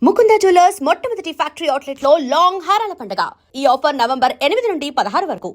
Mukunda jewellers మొట్టమొదటి factory outlet లో long హారాల పండుగ. ఈ ఆఫర్ నవంబర్ 8 నుండి 16 వరకు.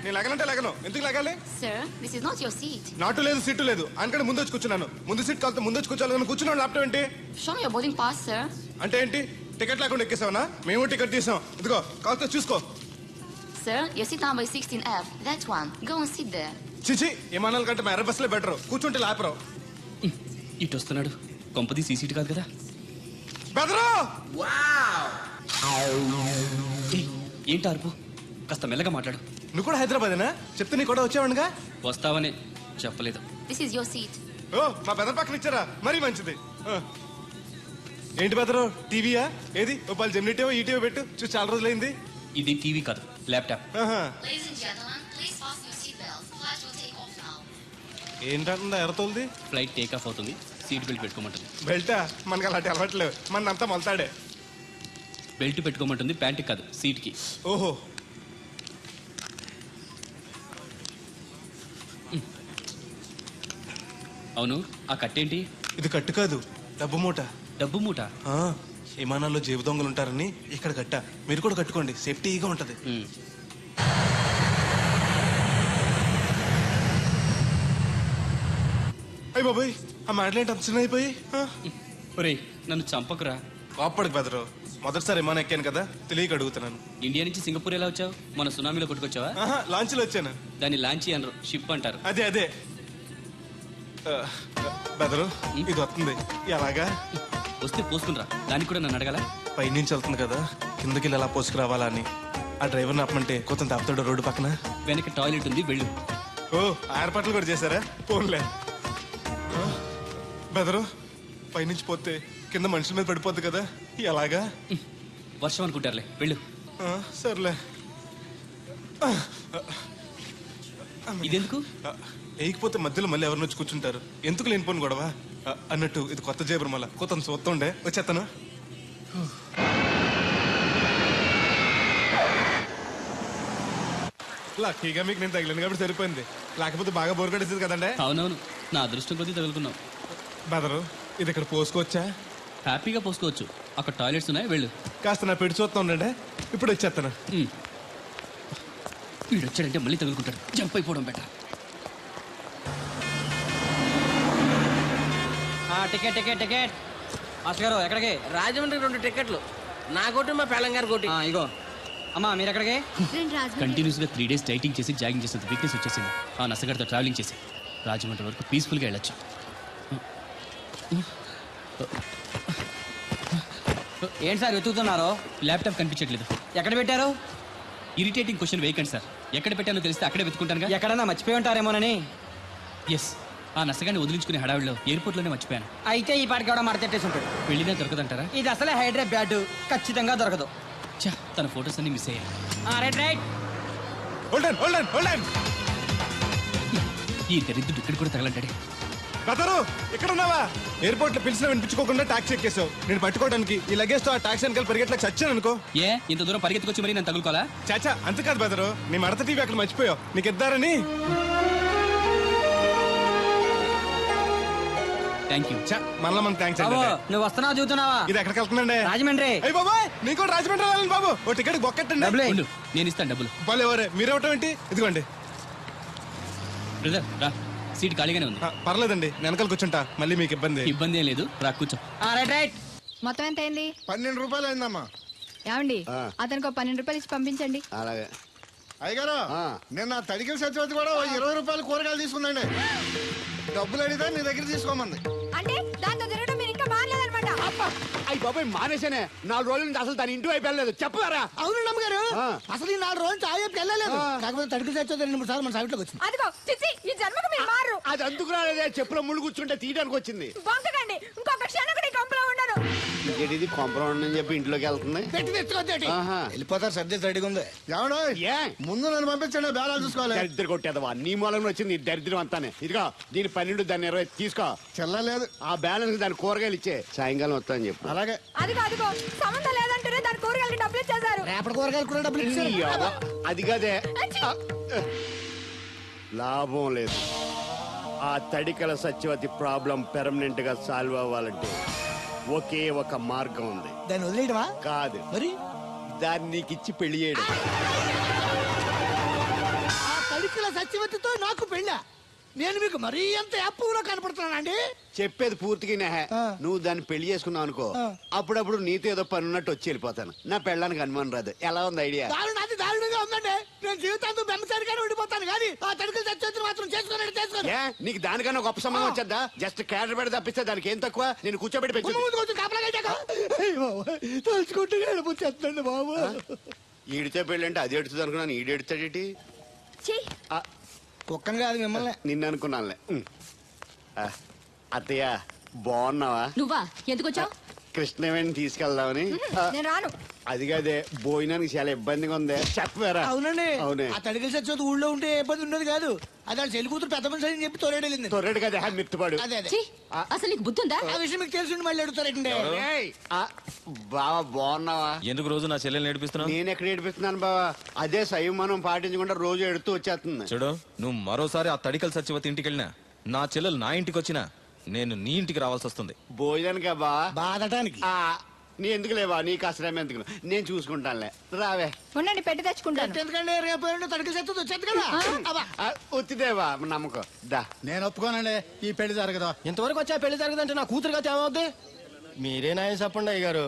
నేను లగనంటే లగను. ఎందుకు లగాలి? Sir, this is not your seat. నాటు లేదు, సీటు లేదు. అందుకని ముందు వచ్చి కూర్చున్నాను. ముందు సీట్ కాలితే ముందు వచ్చి కూర్చోాలని కూర్చున్నాను. ల్యాప్టాప్ ఏంటి? Show me your boarding pass, sir. అంటే ఏంటి? టికెట్ లేకుండా ఎక్కేసావనా? మేము టికెట్ తీసాం. ఇదిగో కాలితే చూసుకో. Sir, your seat number is 16F. That one. Go and sit there. చిచి, విమానాల కంటే మా ఎర్ర బస్సులే బెటర్. కూర్చుంటే లాపరావు. ఇటు వస్తున్నాడు. కొంపది సీసీటీ కాదు కదా. బెదరు! ఏంటి అరుపు? కాస్త మెల్లగా మాట్లాడు. నువ్వు కూడా హైదరాబాదేనా? చెప్తే నీ కూడా వచ్చావనుగా. వస్తావని చెప్పలేదు. This is your seat. ఓ, మా బెదర్ పక్కన ఇచ్చారా? మరీ మంచిది. ఏంటి బెదరు, టీవీయా? ఏది ఓ పలు జెమినిటీవో ఈటీవో పెట్టు. చూసి చాలా రోజులైంది. ఇది టీవీ కాదు, laptop. Ladies and gentlemen, please fasten your seatbelts. Flight will take off now. ఏంటంటుందా ఎర్రతోల్ది? ఫ్లైట్ టేక్ ఆఫ్ అవుతుంది. సీట్ బెల్ట్ పెట్టుకోమంటుంది. బెల్టా? మనకి అలాంటి అలవాట్లేవు. మనంతా మొలతాడే. బెల్ట్ పెట్టుకోమంటుంది, ప్యాంట్ కాదు, సీట్కి. ఓహో, అవును, ఆ కట్టేంటి? ఇది కట్టు కాదు, డబ్బు మూట. డబ్బు మూట. విమానాల్లో జేబు దొంగలు ఉంటారని ఇక్కడ కట్ట. మీరు కూడా కట్టుకోండి, సేఫ్టీగా ఉంటది. అయ్యి బాబాయ్, ఆ మాటలేంటి అంత చిన్న అయిపోయి? ఒరేయ్, నన్ను చంపకురా. అప్పటికి బెదరు, మొదటిసారి విమానం ఎక్కాను కదా, తెలియక అడుగుతున్నాను. ఇండియా నుంచి సింగపూర్ ఎలా వచ్చావు? మన సునామీలో కొట్టుకొచ్చావా? లాంచ్లో వచ్చాను. దాన్ని లాంచీ అనరు, షిప్ అంటారు. అదే అదే. బెదరు, ఇది వస్తుంది. ఎలాగా? వస్తే పోసుకునిరా. దానికి కూడా నన్ను అడగాల? పైనుంచి వెళ్తుంది కదా, కిందకి వెళ్ళి ఎలా పోసుకురావాలా అని. ఆ డ్రైవర్ని ఆపమంటే కొంత తాపుతాడు రోడ్డు పక్కన. వెనక టాయిలెట్ ఉంది, వెళ్ళు. ఓ, ఏర్పాట్లు కూడా చేశారా? పోన్లే. బెదరు, పైనుంచి పోతే కింద మనుషుల మీద పడిపోద్ది కదా, ఎలాగా? వర్షం అనుకుంటారులే, వెళ్ళు. సర్లే. ఇదెందుకు? వేయకపోతే మధ్యలో మళ్ళీ ఎవరిని వచ్చి కూర్చుంటారు. ఎందుకు లేనిపోను గొడవ అన్నట్టు. ఇది కొత్త జేబురు, మళ్ళా కొత్త చూస్తుండే వచ్చేస్తాను. లక్కీగా మీకు నేను తగిలింది కాబట్టి సరిపోయింది. లేకపోతే బాగా బోర్ కట్టేసింది కదండి. అవునవును, నా అదృష్టం కొద్దీ తగులుకున్నావు. బెదరు, ఇది ఇక్కడ పోసుకోవచ్చా? హ్యాపీగా పోసుకోవచ్చు. అక్కడ టాయిలెట్స్ ఉన్నాయి, వెళ్ళు. కాస్త నా పెట్టి చూస్తా ఉండండి, ఇప్పుడు వచ్చేస్తాను. వీడు వచ్చాడంటే మళ్ళీ తగులుకుంటాడు. జంప్ అయిపోవడం better. Ticket ticket ticket. Master గారు ఎక్కడికి? రాజమండ్రికి 2 టికెట్లు. నా కోటి, మా పెళ్ళం గారి కోటి. ఇగో అమ్మా, మీరు ఎక్కడికి? కంటిన్యూస్ గా 3 days డైటింగ్ చేసి జాగింగ్ చేసేంత వీక్నెస్ వచ్చేసింది. ఆ నసగడతో ట్రావెలింగ్ చేసి రాజమండ్రి వరకు పీస్ఫుల్గా వెళ్ళొచ్చు. ఏంటి సార్ వెతుకుతున్నారు? ల్యాప్టాప్ కనిపించట్లేదు. ఎక్కడ పెట్టారు? ఇరిటేటింగ్ క్వశ్చన్ వేయకండి సార్. ఎక్కడ పెట్టానో తెలిస్తే అక్కడే వెతుకుంటానుగా. ఎక్కడన్నా మర్చిపోయి ఉంటారేమోనని. ఎస్, ఆ నసగాన్ని వదిలించుకునే హడావిడిలో ఎయిర్పోర్ట్లోనే మర్చిపోయాను. అయితే ఈ పాటికి కూడా మడతెట్టేసి ఉంటాడు. వెళ్ళినా దొరకదంటారా? ఇది అసలే హైదరాబాద్, ఖచ్చితంగా దొరకదు. చా, తన ఫొటోస్ అన్ని మిస్ అయ్యాయి. Right right. ఈ దరిద్రుడు ఇక్కడ కూడా తగలంటాడే. బెదరు, ఇక్కడ ఉన్నావా? ఎయిర్పోర్ట్ లో పిలిచినా వినిపించుకోకుండా టాక్సీ ఎక్కేసావు. నేను పట్టుకోవడానికి ఈ లగేజ్ తో ఆ టాక్సీ వెనకాల పరిగెట్లకు చచ్చాను అనుకో. ఏ, ఇంత దూరం పరిగెత్తుకొచ్చి మరి నేను తగులుకోవాలా? చాచా, అంతకాదు బెదరు, నీ మడత టీవీ అక్కడ మర్చిపోయావు. నీకు ఇద్దారని. Thank you. మనలో మనకు థ్యాంక్స్ బాబు, అండి. నువ్వు వస్తున్నావా చూస్తున్నావా? ఇది ఎక్కడికి వెళ్తుందండి? రాజమండ్రి. అయ్యి బాబాయ్, నీకు కూడా రాజమండ్రి వెళ్ళాలి బాబు. ఓ టికెట్ బొక్కెట్టండి. డబ్బులే. ఉండు, నేను ఇస్తాను డబ్బులు. బాలే ఎవరే, మీరు ఇవ్వటం ఏంటి? ఇదిగోండి. బ్రదర్ రా, సీట్ ఖాళీగానే ఉంది. పర్లేదండి, నేను వెనకాల కూర్చుంటా, మళ్ళీ మీకు ఇబ్బంది. ఇబ్బంది ఏం లేదు, రా కూర్చో. Right right. మొత్తం ఎంత అయింది? 12 రూపాయలు అయిందమ్మా. ఏమండి, అతనికి 12 రూపాయలు ఇచ్చి పంపించండి. అలాగే. అయ్యగారు, నేను నా తడికిల సత్యవతి కూడా 20 రూపాయలు కూరగాయలు తీసుకుందండి. డబ్బులు అడిగితే నీ దగ్గర తీసుకోమంది. అంటే దాంతో తిరగడం మీరు ఇంకా మారలేదన్నమాట. అయ్యి బాబాయ్, మానేశానే. 4 రోజుల నుంచి అసలు తన ఇంటి వైపు వెళ్ళలేదు. చెప్పారా? అవును నమ్మగారు, అసలు ఈ 4 రోజులు చాయ్ వెళ్ళలేదు. కాకపోతే తడికిల సత్యవతి 2-3 సార్లు మన సైట్లోకి వచ్చింది. అదిగో చిచ్చి, ఈ జన్మకు మీరు మారు. అది అందుకు రాలేదే, చెప్పులో ముళ్ళు కూర్చుంటే తీయడానికి వచ్చింది. బొంకకండి, ఇంకొక క్షణం కూడా ఈ కంపలో ఉండను. ఇది కాంపౌండ్ అని చెప్పి ఇంట్లోకి వెళ్తుంది. పెట్టి తెచ్చుకోద్దేటి. వెళ్ళిపోతారు, సర్ది రెడీగా ఉంది. ఏమన్నా ముందు నన్ను పంపించండి, బేరాలు చూసుకోవాలి. దరిద్ర కొట్టేదవా, నీ మూలంలో వచ్చింది ఈ దరిద్రం అంతానే. ఇదిగో దీని 12, దాన్ని 20 తీసుకో. చెల్లలేదు. ఆ బ్యాలెన్స్ దాని కూరగాయలు ఇచ్చే, సాయంకాలం వస్తా అని చెప్పు. అలాగే. అదిగో అదిగో, సంబంధం లేదంటేనే దాని కూరగాయలకి డబ్బులు. 10 రూపాయలు చేశారు. రేపటి కూరగాయలు కూడా డబ్బులు ఇచ్చారు. అది కాదే. లాభం లేదు. ఆ తడికల సత్యవతి ప్రాబ్లం పెర్మనెంట్ గా సాల్వ్ అవ్వాలంటే ఒకే ఒక మార్గం ఉంది. దాన్ని వదిలేయడమా? కాదు, మరి దాన్ని నీకిచ్చి పెళ్లి చేయడం. ఆ తడికిల సత్యవతితో నాకు పెళ్ళా? నేను మీకు మరీ ఎంత యాప్లో కనపడుతున్నానండి? చెప్పేది పూర్తిగా నెహ. నువ్వు దాన్ని పెళ్లి చేసుకున్నావు అనుకో, అప్పుడప్పుడు నీతో ఏదో పని ఉన్నట్టు వచ్చి వెళ్ళిపోతాను. నా పెళ్ళడానికి అనుమానం రాదు. ఎలా ఉంది ఐడియా? అది దారుణంగా ఉందండి. నేను జీవితాంతం బెమ్మసారిగానే ఉండిపోతాను కానీ ఆ తడికిల సత్యవతిని మాత్రం చేసుకోను. ఏ, నీకు దానికన్నా గొప్ప సంబంధం వచ్చేద్దా? జస్ట్ క్యాడర్ పెడితే తప్పిస్తే దానికి ఏం తక్కువ? నేను కూర్చోబెట్టి పెంచు. తలుచుకుంటే వెళ్ళిపోతుందండి బాబు. ఈడితే పెళ్ళి అంటే అది ఎడుతుంది అనుకున్నాను. ఈడు ఎడుతాడేటి? కుక్కను కాదు మిమ్మల్ని. నిన్ను అనుకున్నానులే. అత్తయ్య బాగున్నావా? నువ్వా ఎందుకు వచ్చావు? కృష్ణవేణి తీసుకెళ్దామని. నేను రాను. అది కాదే, భోజనానికి చాలా ఇబ్బందిగా ఉంది. చెప్పారా? అవునండి. అవునే. ఆ తడికిల సత్యవతి ఊళ్ళో ఉంటే ఏ ఇబ్బంది ఉండదు కాదు. అది వాళ్ళ చెల్లి కూతురు పెద్ద మనిషి అని చెప్పి తోలేడెళ్ళింది. తొర్రెడు కదా మిత్తుపాడు. అదే అదే. ఛీ, అసలు నీకు బుద్ధి ఉందా? ఆ విషయం మీకు తెలిసి మళ్ళీ అడుగుతారండి. బావా బాగున్నావా? ఎందుకు రోజు నా చెల్లెల్ని ఏడిపిస్తున్నావు? నేను ఎక్కడ ఏడిపిస్తున్నాను బావా? అదే సంయమనం పాటించకుండా రోజు ఎడుతూ వచ్చేస్తుంది. చూడు, నువ్వు మరోసారి ఆ తడికల సత్యవతి ఇంటికి వెళ్ళినా, నా చెల్లెలు నా ఇంటికి వచ్చినా, నేను నీ ఇంటికి రావాల్సి వస్తుంది. భోజనానికా బావా? బాధటానికి. నీ ఎందుకు లేవా? నీకు అసలు ఎందుకు, నేను చూసుకుంటానులే. రావే. ఉండండి పెట్టి తెచ్చుకుంటాను. ఎందుకంటే రేపు తడికిల సత్యవతి వచ్చేది కదా. వచ్చిదేవా నమ్మకం. దా. నేను ఒప్పుకోనండి, ఈ పెళ్లి జరగదు. ఇంతవరకు వచ్చా పెళ్లి జరగదంటే నా కూతురుగా ఏమవుద్ది? మీరే నాయ చెప్పండి అయ్య గారు.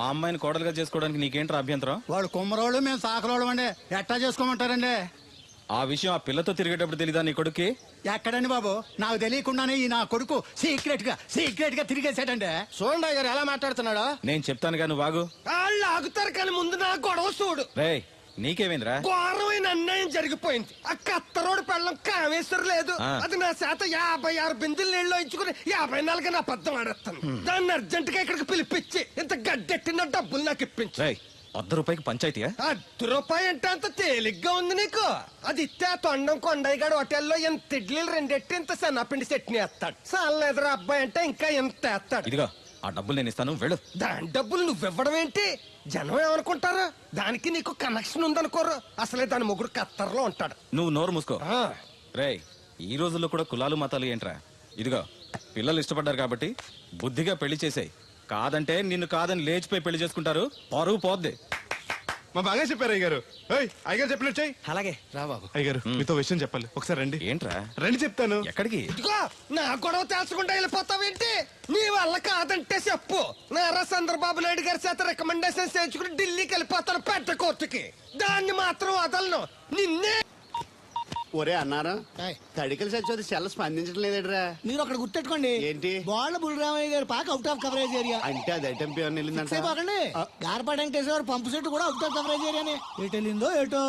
ఆ అమ్మాయిని కోడలుగా చేసుకోవడానికి నీకేంట్రా అభ్యంతరం? వాడు కుమ్మరోళ్ళు, మేము సాకరోళ్ళు అండి. ఎట్టా చేసుకోమంటారండి? ఆ విషయం ఆ పిల్లతో తిరిగేటప్పుడు తెలీదా నీ కొడుక్కి? ఎక్కడండి బాబు, నాకు తెలియకుండానే ఈ నా కొడుకు సీక్రెట్ గా తిరిగేసాడండి. చూడండి అయ్య గారు ఎలా మాట్లాడుతున్నాడో. నేను చెప్తానుగా, నువ్వు బాగు. వాళ్ళు ఆగుతారు కానీ ముందు నా గొడవ చూడు. రేయ్, నీకేమైందిరా? ఘోరమైన అన్యాయం జరిగిపోయింది. ఆ కత్తరోడు పెళ్ళం కామేశ్వరం లేదు. అది నా చేత 56 బిందులు నీళ్ళు ఇచ్చుకుని 54 నా అబద్ధం ఆడేస్తాను. దాన్ని అర్జెంట్ గా ఇక్కడికి పిలిపించి ఇంత గడ్డెట్టిన డబ్బులు నాకు ఇప్పించు. రేయ్, ₹100 పంచాయతీయా? ₹1 అంటే అంత తేలిగ్గా ఉంది నీకు? అది ఇస్తే ఆ తొండం కొండయ్యగాడు హోటల్లో ఎంత ఇడ్లీలు 2 ఎట్టి ఇంత సన్నపిండి చట్నీ వేస్తాడు. సాల ఎదురు అబ్బాయి అంటే ఇంకా ఎంత వేస్తాడు. ఇదిగో ఆ డబ్బులు నేను ఇస్తాను, వెళ్ళు. దాని డబ్బులు నువ్వివ్వడం ఏంటి? జనం ఏమనుకుంటారు? దానికి నీకు కనెక్షన్ ఉందనుకోరు. అసలే దాని ముగ్గురు కత్తర్లో ఉంటాడు. నువ్వు నోరు మూసుకో. రేయ్, ఈ రోజుల్లో కూడా కులాలు మతాలు ఏంట్రా? ఇదిగో, పిల్లలు ఇష్టపడ్డారు కాబట్టి బుద్ధిగా పెళ్లి చేసేయ్. కాదంటే నిన్ను కాదని లేచిపోయి పెళ్లి చేసుకుంటారు, పరువు పోద్ది. మా బాగా చెప్పారు అయ్యగారు. అయ్యగారు చెప్పినట్టు చెయ్యి. అలాగే రా బాబు. అయ్యగారు మీతో విషయం చెప్పాలి, ఒకసారి రండి. ఏంట్రా? రండి చెప్తాను. ఎక్కడికి? ఇదిగో నా గొడవ తెలుసుకుంటా వెళ్ళిపోతావేంటి? నీ వల్ల కాదంటే చెప్పు. నారా చంద్రబాబు నాయుడు గారి చేత రికమెండేషన్ చేయించుకుని ఢిల్లీకి వెళ్ళిపోతాను పెద్ద కోర్టుకి. దాన్ని మాత్రం వదలను. నిన్నే. ఒరే అన్నారా, తడికల సత్యవతి సెల్ల స్పందించడం లేదట్రా. మీరు అక్కడ గుర్తెట్టుకోండి. ఏంటి? బాళ్ళ బుల్రామయ్య గారి పాక అవుట్ ఆఫ్ కవరేజ్ ఏరియా. అంటే అది ఐటమ్ పేరు వెళ్ళిందంట. గార్పాడు వెంకటేశ్వర పంపు సెట్ కూడా అవుట్ ఆఫ్ కవరేజ్ ఏరియానే. ఎటు వెళ్ళిందో ఏటో.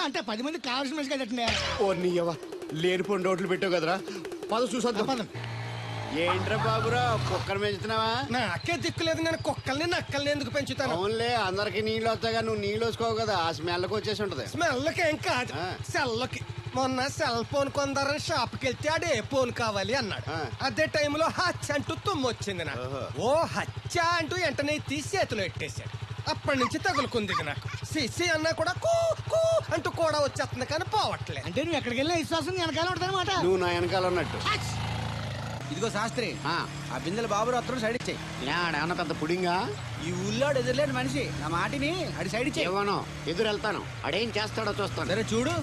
అంటే 10 మంది కావాల్సిన మనిషి కదండి. ఓ నీయవా, లేనిపోయిన రోడ్లు పెట్టావు కదరా. పద చూసొద్దాం. ఏంట్రా బాబురా, కుక్కర్ పెంచుతున్నావా? నాకే దిక్కులేదు, నేను కుక్కల్ని నక్కల్ని ఎందుకు పెంచుతాను? అవునులే, అందరికి నీళ్ళు వస్తాగా, నువ్వు నీళ్ళు వేసుకోవు కదా, ఆ స్మెల్కి వచ్చేసి ఉంటది. స్మెల్కి ఏం కాదు, సెల్లకి. మొన్న సెల్ ఫోన్ కొందరని షాప్కి వెళ్తే ఆడు ఏ ఫోన్ కావాలి అన్నాడు. అదే టైంలో హచ్చ అంటూ తుమ్మొచ్చింది నాకు. ఓ హచ్చ అంటూ వెంటనే తీసి చేతిలో ఎట్టేశాడు. అప్పటి నుంచి తగులుకుంది ఇది నాకు. సిసి అన్నా కూడా కూ కూ అంటూ కూడా వచ్చేస్తుంది కానీ పోవట్లేదు. అంటే నువ్వు ఎక్కడికి వెళ్ళినా విశ్వాసం వెనకాల ఉంటుందన్నమాట. నువ్వు నా వెనకాల ఉన్నట్టు. ఇదిగో శాస్త్రి, ఆ బిందెల బాబు అత్తరు సైడ్ ఇచ్చాయి. ఏమన్నా పెద్ద పుడింగా? ఈ ఊళ్ళో ఎదురులేని మనిషి నా మాటిని అడి సైడ్ ఇచ్చాయి. ఏమనో ఎదురు వెళ్తాను, అడేం చేస్తాడో చూస్తాను. సరే చూడు.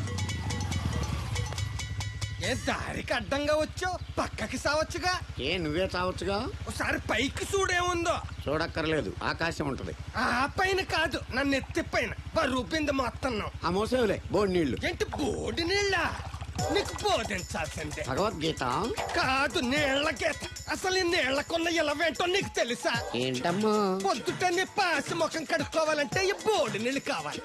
ఏ దారికి అడ్డంగా వచ్చావు, పక్కకి సావచ్చుగా. ఏ నువ్వే చావచ్చుగా. ఒకసారి పైకి చూడేముందో. చూడక్కర్లేదు, ఆకాశం ఉంటది. ఆ పైన కాదు, నన్ను ఎత్తి పైన రూపింది మొత్తం. ఆ మోసేవులే బోడి నీళ్లు. ఏంటి బోడి నీళ్ళ? నీకు బోధించాల్సిందే. భగవద్గీత కాదు, నీళ్ల గీత. అసలు ఈ నీళ్లకున్న ఇలవేంటో నీకు తెలుసా? ఏంటమ్మా? పొద్దుట నీ పాసి ముఖం కడుక్కోవాలంటే ఈ బోడి నీళ్ళు కావాలి.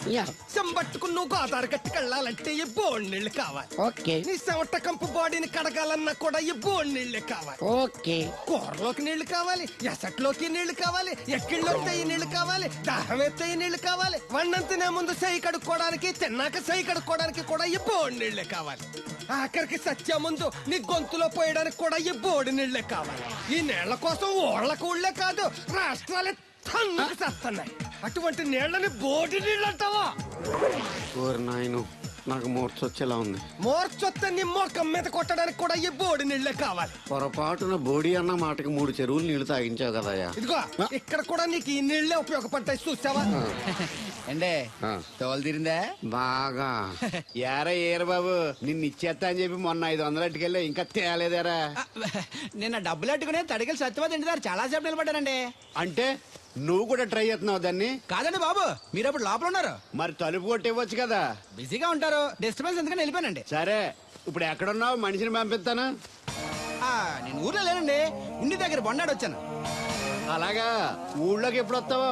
చెంబట్టుకుని నువ్వు గోదావరి గట్టుకు వెళ్ళాలంటే ఈ బోడి నీళ్ళు కావాలి. ఓకే. నీ చెమట కంపు బాడీని కడగాలన్నా కూడా ఈ బోడి నీళ్ళే కావాలి. ఓకే. కూరలోకి నీళ్లు కావాలి, ఎసట్లోకి నీళ్లు కావాలి, ఎక్కిళ్ళలోకి ఈ నీళ్లు కావాలి, దాహం ఎత్తే ఈ నీళ్లు కావాలి. వండం తినే ముందు చెయ్యి కడుక్కోవడానికి, తిన్నాక చెయ్యి కడుక్కోవడానికి కూడా ఈ బోడి నీళ్లే కావాలి. ఆఖరికి సత్య ముందు నీ గొంతులో పోయడానికి కూడా ఈ బోడి నీళ్లే కావాలి. ఈ నీళ్ల కోసం ఓళ్లకు ఊళ్ళే కాదు, రాష్ట్రాలే తన్నుకు చేస్తున్నాయి. అటువంటి నీళ్లని బోడి నీళ్ళు అంటావా? ఓరి నాయను, నాకు మూర్చొచ్చేలా ఉంది. మోర్చొత్తే నీ మొఖం మీద కొట్టడానికి కూడా ఈ బోడి నీళ్లే కావాలి. పొరపాటున బోడి అన్న మాటకి 3 చెరువులు నీళ్లు తాగించావు కదయ్యా. ఇదిగో ఇక్కడ కూడా నీకు ఈ నీళ్లే ఉపయోగపడతాయి చూసావా? అంటే ఆ. తోలు తీరిందా? బాగా ఏరా ఏరు బాబు, నిన్ను ఇచ్చేస్తా అని చెప్పి మొన్న 500 అట్టుకెళ్ళి ఇంకా తేలేదేరా. నిన్న డబ్బులు అట్టుకునే తడికలు సత్యవతి ఇంటి దగ్గర చాలా సేపు నిలబడ్డానండి. అంటే నువ్వు కూడా ట్రై చేస్తున్నావు దాన్ని? కాదండి బాబు, మీరు అప్పుడు లోపల ఉన్నారు, మరి తలుపు కొట్టి ఇవ్వచ్చు కదా. బిజీగా ఉంటారు, డిస్టర్బెన్స్ ఎందుకని వెళ్ళిపోయానండి. సరే ఇప్పుడు ఎక్కడున్నావు? మనిషిని పంపిస్తాను. నేను ఊర్లో లేనండి, ఇంటి దగ్గర బొండాడు వచ్చాను. అలాగా, ఊళ్ళోకి ఎప్పుడు వస్తావో?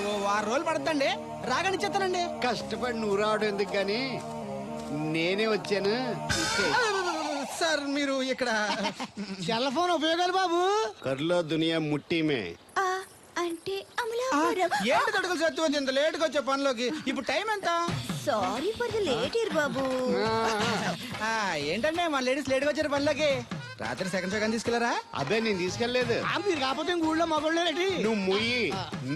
ఓ 6 రోజులు పడుతుందండి, రాగానే ఇచ్చేస్తానండి. కష్టపడి నువ్వు రావడం ఎందుకు కానీ నేనే వచ్చాను. సార్ మీరు ఇక్కడ సెల్ ఫోన్ ఉపయోగాలు బాబు. కర్లో దునియా ముట్టిమే. అంటే ఏంటి తడుకలు సత్యవతి ఇంత లేటుగా వచ్చే పనిలోకి? ఇప్పుడు టైం ఎంత? సారీ ఫర్ ద లేట్ ఇయర్ బాబు. ఏంటంటే మా లేడీస్ లేటుగా వచ్చారు పనిలోకి. రాత్రి సెకండ్ సెకండ్ తీసుకెళ్లారా? అదే నేను తీసుకెళ్లేదు. మీరు కాకపోతే ఇంక ఊళ్ళో మగోళ్ళేటి. నువ్వు ముయ్యి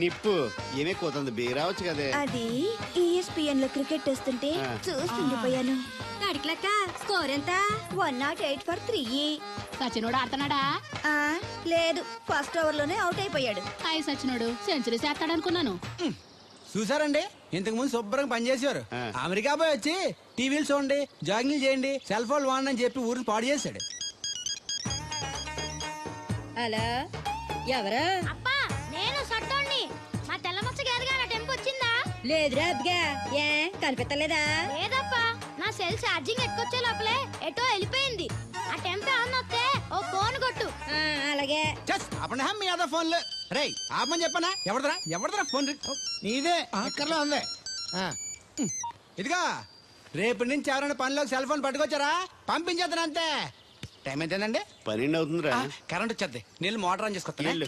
నిప్పు ఏమే కోతుంది బీరావచ్చు కదే. అది ESPN లో క్రికెట్ వస్తుంటే చూస్తుండిపోయాను. అడిక్లక్క స్కోర్ ఎంత? 108 for 3. సచినోడు ఆడుతున్నాడా? లేదు, ఫస్ట్ ఓవర్ లోనే అవుట్ అయిపోయాడు. హాయ్ సచినోడు సెంచరీ చేస్తాడనుకున్నాను. చూసారండి, ఇంతకు ముందు శుభ్రంగా పనిచేసేవారు. ఆ. అమెరికా పోయి వచ్చి టీవీలు చూడండి, జాగింగ్ చేయండి, సెల్ ఫోన్ వాడండి అని చెప్పి ఊరిని పాడు చేశాడు. అలా ఎవరా? అప్పా నేను సట్టోండి. మా తెల్లమచ్చ గారిగా నా టెంపు వచ్చిందా? లేదురా అబ్బగా, ఏ కనిపెట్టలేదా? లేదప్పా, నా సెల్ ఛార్జింగ్ ఎక్కొచ్చే లోపలే ఎటో వెళ్ళిపోయింది. ఆ టెంపే అన్న వస్తే ఓ ఫోన్ కొట్టు. అలాగే. అప్పుడు మీ అదో ఫోన్లు రేయ్ ఆపమని చెప్పనా? ఎవరిదరా ఫోన్? నీదే ఎక్కర్లో ఉంది. ఇదిగా రేపు నుంచి ఎవరైనా పనిలోకి సెల్ ఫోన్ పట్టుకొచ్చారా పంపించేద్దాను అంతే. టైం ఎంతేందండి? 12 అవుతుందిరా. కరెంట్ వచ్చేద్ది, నీళ్ళు మోటార్ ఆన్ చేసుకొస్తా. వెళ్ళు.